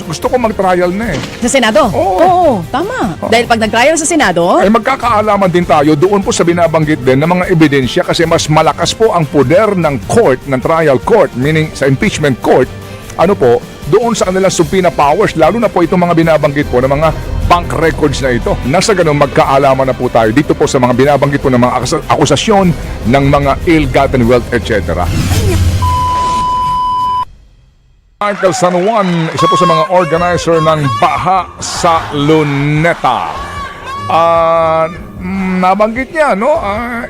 gusto ko mag-trial na eh. Sa Senado? Oo. Tama. Dahil pag nag-trial sa Senado, Ay magkakaalaman din tayo doon po sa binabanggit din ng mga ebidensya kasi mas malakas po ang poder ng court, ng trial court, meaning sa impeachment court, doon sa kanilang subpoena powers, lalo na po itong mga binabanggit po ng mga bank records na ito. Nasa ganun magkaalaman na po tayo dito po sa mga binabanggit po ng mga akusasyon ng mga ill-gotten wealth, etc. Michael San Juan, isa po sa mga organizer ng Baha sa Luneta. Nabanggit niya,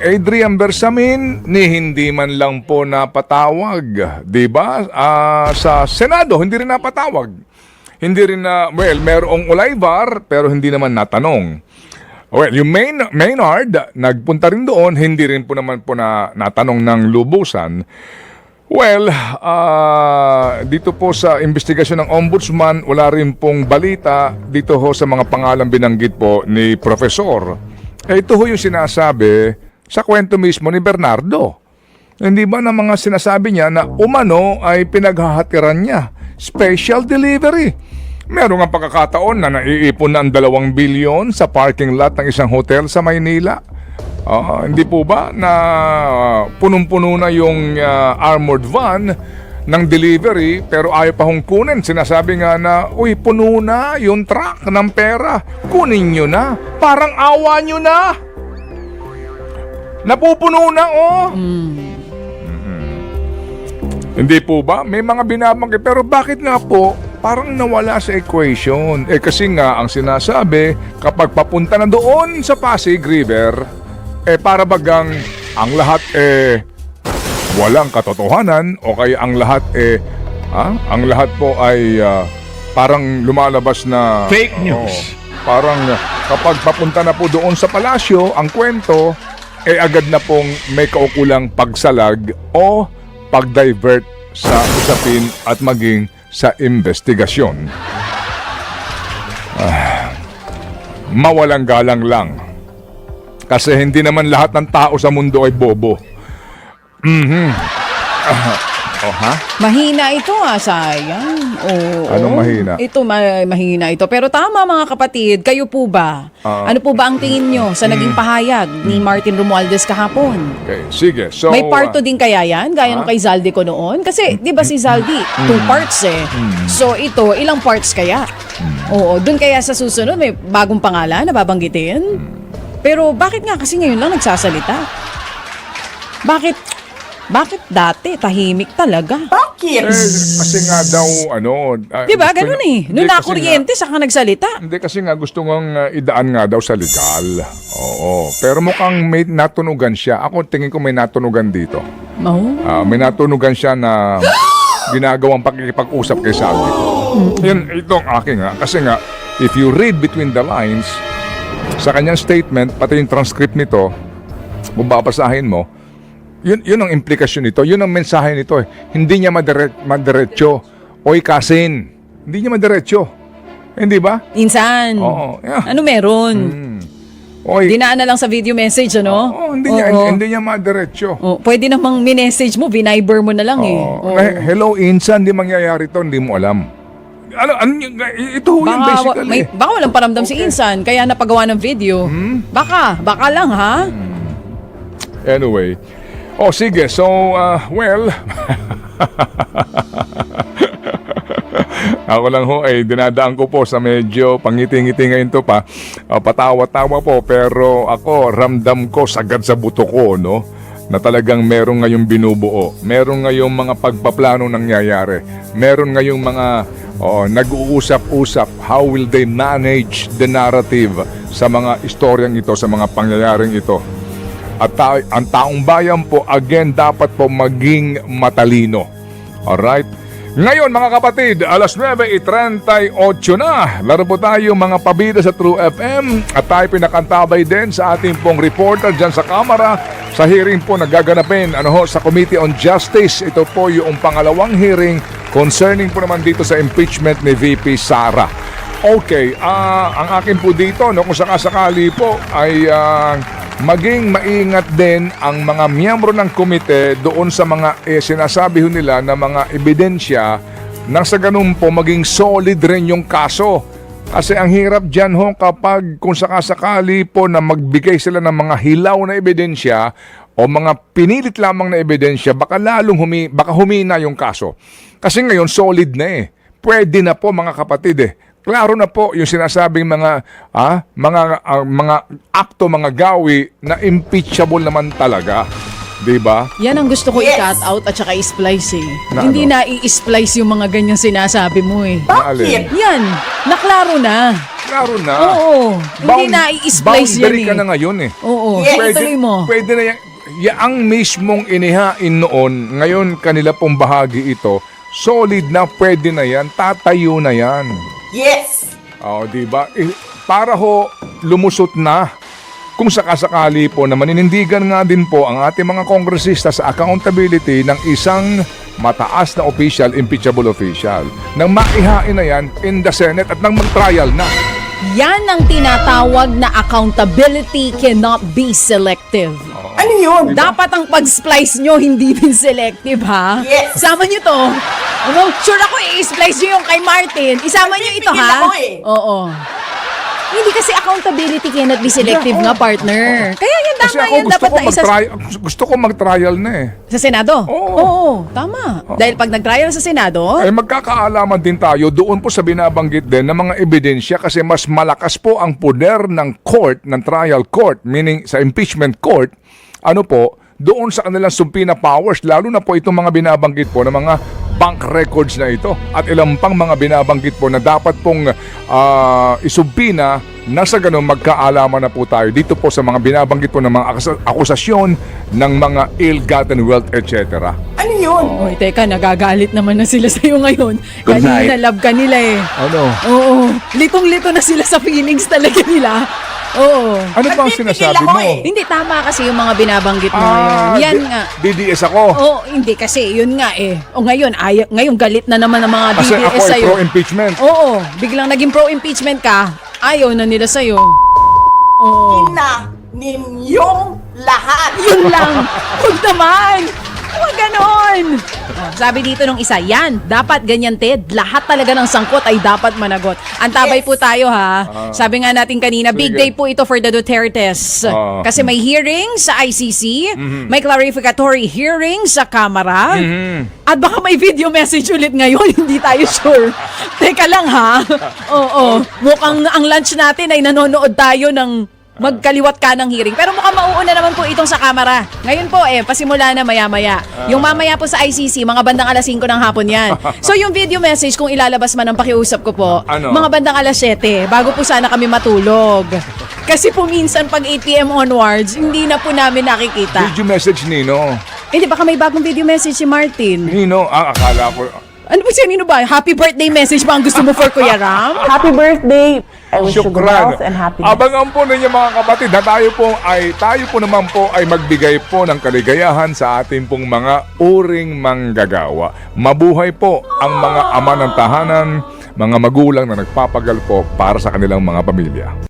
Adrian Bersamin ni hindi man lang po napatawag, di ba? Sa Senado, hindi rin napatawag. Hindi rin merong Olivar, pero hindi naman natanong. Well, yung Maynard, nagpunta rin doon, hindi rin po naman po natanong ng lubusan. Well, dito po sa investigasyon ng Ombudsman, wala rin pong balita dito ho sa mga pangalang binanggit po ni Profesor. Ito ho yung sinasabi sa kwento mismo ni Bernardo. Hindi ba na mga sinasabi niya na umano ay pinaghahatiran niya? Special delivery. Meron nga pagkakataon na naiipon na ang 2 bilyon sa parking lot ng isang hotel sa Maynila. Hindi po ba na punong-puno na yung armored van ng delivery pero ayaw pa hong kunin. Sinasabi nga na, uy, puno na yung truck ng pera. Kunin nyo na. Parang awa nyo na. Napupuno na, Hindi po ba? May mga binabanggit. Pero bakit nga po parang nawala sa equation? Kasi nga, ang sinasabi, kapag papunta na doon sa Pasig River, para bagang ang lahat walang katotohanan o kaya ang lahat ang lahat po ay parang lumalabas na fake news. Parang kapag papunta na po doon sa palasyo, ang kwento agad na pong may kaukulang pagsalag o pag-divert sa usapin at maging sa investigasyon. Mawalang galang lang. Kasi hindi naman lahat ng tao sa mundo ay bobo. mahina ito sayang. Anong mahina? Ito mahina ito. Pero tama mga kapatid, kayo po ba? Ano po ba ang tingin nyo sa naging pahayag ni Martin Romualdez kahapon? Okay, sige. So, May parto din kaya yan? Gaya nung kay Zaldi ko noon? Kasi, di ba si Zaldi, 2 parts So, ito, ilang parts kaya? Oo, dun kaya sa susunod, may bagong pangalan na babanggitin? Pero bakit nga kasi ngayon lang nagsasalita? Bakit dati tahimik talaga? kasi nga daw, Di ba? Ganun Noong nakuryente, saka nagsalita. Hindi kasi nga gusto ngang idaan nga daw sa legal. Oo. Pero mukhang may natunugan siya. Ako tingin ko may natunugan dito. May natunugan siya na ginagawang pakikipag-usap kay Saldi. Itong aking kasi nga, if you read between the lines, sa kanyang statement, pati yung transcript nito, kung babasahin mo, yun ang implikasyon nito, yun ang mensahe nito. Hindi niya madiretso. Oy, kasin. Hindi niya madiretso. Hindi ba? Insan. Oo. Yeah. Ano meron? Oy. Dinaan na lang sa video message, hindi niya madiretso. Pwede namang minessage mo, biniber mo na lang Hello, Insan, hindi mangyayari to, hindi mo alam. Ito ho yung basically. Baka walang paramdam si Insan, kaya napagawa ng video. Baka lang ha? Anyway. Sige. So, well, ako lang ho ay dinadaan ko po sa medyo pangiti-ngiti ngayon to pa. Patawa-tawa po, pero ako ramdam ko sagad sa buto ko, na talagang meron ngayong binubuo. Meron ngayong mga pagpaplano nangyayari. Meron ngayong mga nag-uusap-usap. How will they manage the narrative sa mga istoryang ito, sa mga pangyayaring ito? At ang taong bayan po, again, dapat po maging matalino. Alright? Ngayon, mga kapatid, alas 9:38 na. Laro po tayo mga pabida sa True FM at tayo pinakantabay din sa ating pong reporter dyan sa kamera sa hearing po na gaganapin sa Committee on Justice. Ito po yung pangalawang hearing concerning po naman dito sa impeachment ni VP Sara. Okay, ang akin po dito, kung sakasakali po ay maging maingat din ang mga miyembro ng komite doon sa mga sinasabi nila na mga ebidensya nang sa ganun po maging solid rin yung kaso. Kasi ang hirap dyan ho kapag kung sakasakali po na magbigay sila ng mga hilaw na ebidensya o mga pinilit lamang na ebidensya, baka lalong baka humina yung kaso. Kasi ngayon solid na eh. Pwede na po mga kapatid eh. Klaro na po yung sinasabing mga akto, mga gawi na impeachable naman talaga. 'Di ba? Yan ang gusto ko i-cut out at saka i-splice eh. Na Hindi ano? na i-splice yung mga ganyang sinasabi mo eh. Alin? Yan, naklaro na. Klaro na. Oo, hindi na i-splice yan boundary eh. ka na ngayon eh. Oo, Yes. tuloy mo. Pwede na ang mismong inihain noon, ngayon kanila pong bahagi ito, solid na, pwede na yan, tatayo na yan. Yes! Di ba? Para ho lumusot na kung sakasakali po na maninindigan nga din po ang ating mga kongresista sa accountability ng isang mataas na official, impeachable official. Nang maihain na yan in the Senate at nang mag-trial na. Yan ang tinatawag na accountability cannot be selective. Ano yun? Dapat ang pag-splice nyo hindi din selective, ha? Yes. Isama nyo to. Ano? Sure ako i-splice nyo yung kay Martin. Isama nyo ito, Nagpipigil ha? ako eh. Oo. Hindi kasi accountability cannot be selective nga, partner. Kaya yan, Kasi tama ako yan. Dapat na isa gusto ko mag-trial na eh. sa Senado. Oo. Tama. Dahil pag nag-trial sa Senado, Ay magkakaalaman din tayo doon po sa binabanggit din ng mga ebidensya kasi mas malakas po ang poder ng court, ng trial court, meaning sa impeachment court, doon sa kanilang subpoena powers, lalo na po itong mga binabanggit po ng mga bank records na ito at ilang pang mga binabanggit po na dapat pong isubpina na sa ganun magkaalaman na po tayo dito po sa mga binabanggit po ng mga akusasyon ng mga ill-gotten wealth, etc. Ano yun? oy, teka, nagagalit naman na sila sa'yo ngayon. Good Kanina night. love ka nila eh. Ano? Oo. Litong-lito na sila sa feelings talaga nila. Oo. Ano ba ang Nagpipigil sinasabi ako mo? eh. Hindi tama kasi yung mga binabanggit mo ngayon. Yan nga. DDS ako. Oo, hindi kasi yun nga eh. O ngayon, ngayon galit na naman ang mga Kasi DDS ako ay sa'yo. pro-impeachment. Oo, biglang naging pro-impeachment ka, ayaw na nila sa'yo. Oo. Ina ninyong lahat. Yun lang. Huwag naman. Huwag ganon. Sabi dito nung isa, yan, dapat ganyan, Ted. Lahat talaga ng sangkot ay dapat managot. Antabay Yes. po tayo, ha? Sabi nga natin kanina, big Sige. day po ito for the Dutertes. Kasi may hearing sa ICC, may clarificatory hearing sa Kamara, at baka may video message ulit ngayon, hindi tayo sure. Teka lang, ha? Oo. Mukhang ang lunch natin ay nanonood tayo ng magkaliwat ka ng hearing. Pero mukhang mauuna naman po itong sa Kamara. Ngayon po pasimula na maya-maya. Yung mamaya po sa ICC, mga bandang alas 5 ng hapon yan. So yung video message, kung ilalabas man ang pakiusap ko po, Ano? mga bandang alas 7, bago po sana kami matulog. Kasi po minsan pag 8 p.m. onwards, hindi na po namin nakikita. Video message Nino. Di baka may bagong video message si Martin. Nino, akala ko. Ano po sino ba? Happy birthday message ba ang gusto mo for Kuya Ram? Happy birthday! I wish you good Syukran. health and happiness. Abangan po ninyo mga kapatid na tayo po naman po ay magbigay po ng kaligayahan sa ating pong mga uring manggagawa. Mabuhay po ang mga ama ng tahanan, mga magulang na nagpapagal po para sa kanilang mga pamilya.